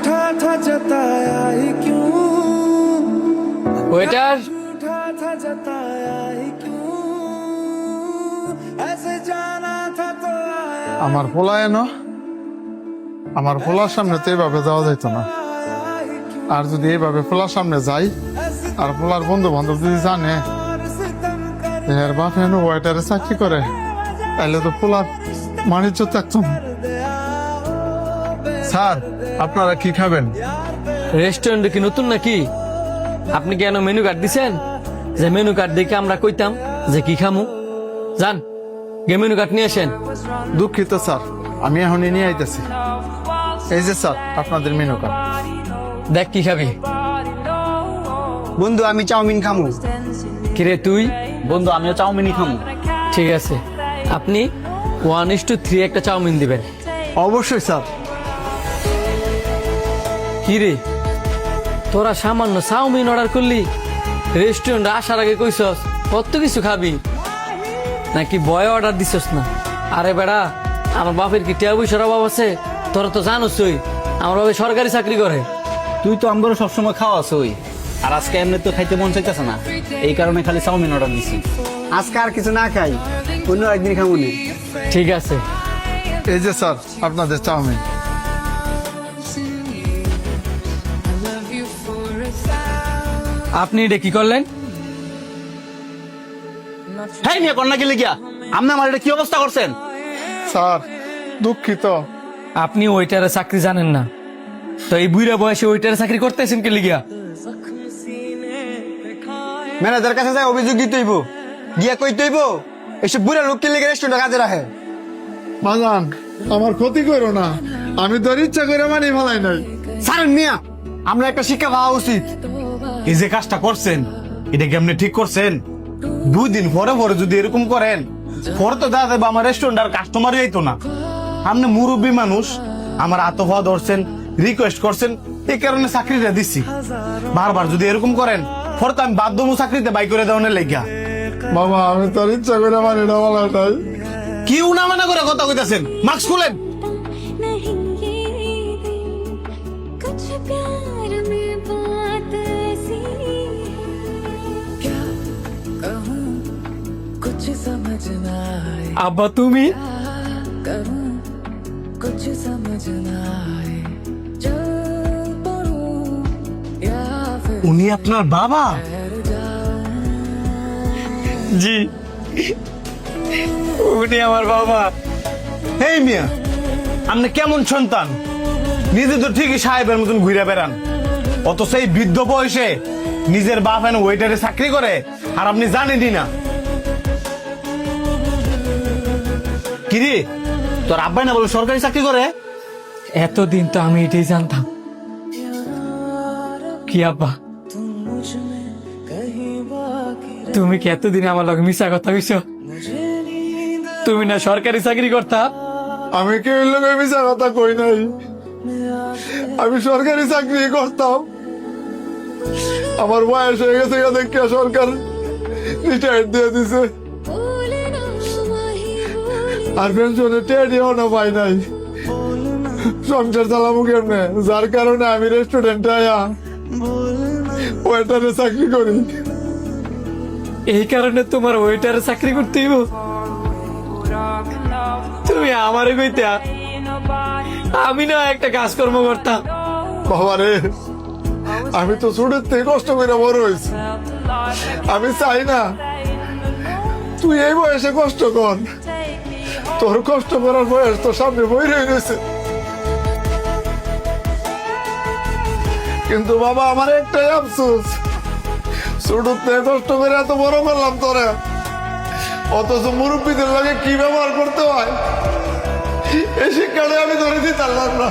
झूठा था जताया ही क्यों ওয়েটার झूठा था जताया ही क्यों ऐसे जाना था तो आया আমার পোলা এনো আমার পোলার সামনে তো এইভাবে যাওয়া যাইতো না ही क्यों আর যদি এইভাবে পোলার সামনে যাই আর পোলার বন্ধু বান্ধব যদি জানে और सितम कर যে এর বাপ এনো ওয়েটারে চাকরি করে তাহলে তো পোলার মানিজ্য থাকতো না। दिया স্যার আপনারা কি খাবেন? রেস্টুরেন্ট কি নতুন নাকি? আপনি কেন মেনু কার্ড দিছেন? যে মেনু কার্ড দেখে আমরা কইতাম যে কি খামু। যান গে মেনু কার্ড নিয়ে আসেন। দুঃখিত স্যার, আমি এখনই নিয়ে আইতেছি। এই যে স্যার আপনাদের মেনু কার্ড। দেখ কি খাবি। বন্ধু আমি চাউমিন খামু। কিরে তুই? বন্ধু আমিও চাউমিনই খামু। ঠিক আছে, আপনি 1:3 একটা চাউমিন দিবেন। অবশ্যই স্যার। কিরে তোরা সামান্য চাউমিন অর্ডার করলি, রেস্টুরেন্ট আসার আগে কইছস কত কিছু খাবি, নাকি বয় অর্ডার দিছস না? আরে বেড়া, আমার বাপের কি টিয়া পয়সার অভাব আছে? তোরা তো জানোসই আমার বাবা সরকারি চাকরি করে। তুই তো আমগো সবসময় খাওয়াস ওই, আর আজকে এমনি তো খাইতে মন চাইতেছে না, এই কারণে খালি চাউমিন অর্ডার দিছি। আজকে আর কিছু না খাই, অন্য একদিন খাবো নি। ঠিক আছে, এই যে স্যার আপনাদের চাউমিন। আপনি এটা কি করলেন? হ্যাঁ মিয়া কন্যা গেলে গিয়া আপনি আমার এটা কি অবস্থা করছেন? স্যার দুঃখিত। আপনি ওইটারে চাকরি জানেন না তো এই বুড়া বয়সে ওইটারে চাকরি করতেছেন কে লিগিয়া? ম্যানেজার কাছে যাই অভিযোগ দিতে হইব, গিয়া কইতে হইব এসব বুড়া লোককে লেগে রেস্টুরেন্টে কাজে রাখে। বাজান আমার ক্ষতি করো না, আমি তোর ইচ্ছা করে মানি ফেলাই নাই। স্যার মিয়া আমরা একটা শিক্ষা পাওয়া উচিত। এই যে কাজটা করছেন এটা কি আপনি ঠিক করছেন? 2 দিন পরে পরে যদি এরকম করেন পরে তো দাদা আমার রেস্টুরেন্ট আর কাস্টমারই আইতো না। আপনি মুরব্বী মানুষ, আমার আতফা ধরছেন, রিকোয়েস্ট করছেন, এই কারণে চাকরিটা দিচ্ছি। বারবার যদি এরকম করেন পরে তো আমি বাধ্য হবো চাকরিতে বাই করে দেওয়ার লেগা। বাবা আমি তোর ইচ্ছা করে মানি না বলা নাই। কি উনা মানা করে কথা কইতাছেন? মাস্ক খুলেন। नहीं ये कुछ प्यार में बात ऐसी क्या कहूँ कुछ समझ ना आए আব্বা তুমি? करूँ कुछ समझ ना आए चल पड़ूं या फिर উনি আপনার বাবা? ठहर जाऊं জি, উনি আমার বাবা। এই মিয়া আপনি কেমন সন্তান? নিজে তো ঠিকই সাহেবের মতন ঘুরে বেড়ান, অত সেই বৃদ্ধ বয়সে নিজের বাপ এনে ওয়েটারে চাকরি করে আর আপনি জানেনই না। কিরে তোর আব্বাই না বলে সরকারি চাকরি করে? এতদিন তো আমি এটাই জানতাম। কি আব্বা तुम मुझ में कहीं बाकी তুমি কি এতদিন আমার লগে মিশা কথা কইছো? मुझे नींद তুমি না সরকারি চাকরি করতা? আমি কেউ লোক মিশা কথা কই নাই, আমি সরকারি চাকরি করতাম। আমার বয়স হয়ে গেছে দেখে সরকার রিটায়ার দিয়ে দিছে, बोलना वही बोल আর পেনশনে টেডিও না পাই নাই। সংসার চালামু কেমনে, যার কারণে আমি রেস্টুরেন্টে আয়া ওয়েটারে চাকরি করি। এই কারণে তোমার ওয়েটারে চাকরি করতে হইব? তুমি আমারে কইতা আমি না একটা কাজকর্ম করতাম। বাবা রে, আমি তো ছোটের থেকে কষ্ট করে বড় হয়েছি, আমি চাই না তুই এই বয়সে কষ্ট কর। তোর কষ্ট করার বয়স তো সামনে বই রয়ে গেছে। কিন্তু বাবা আমার একটাই আফসোস, ছোট থেকে কষ্ট করে এত বড় করলাম তোরা, অথচ মুরব্বীদের লাগে কি ব্যবহার করতে হয় এই শিক্ষাটা আমি ধরে দিতে পারলাম না।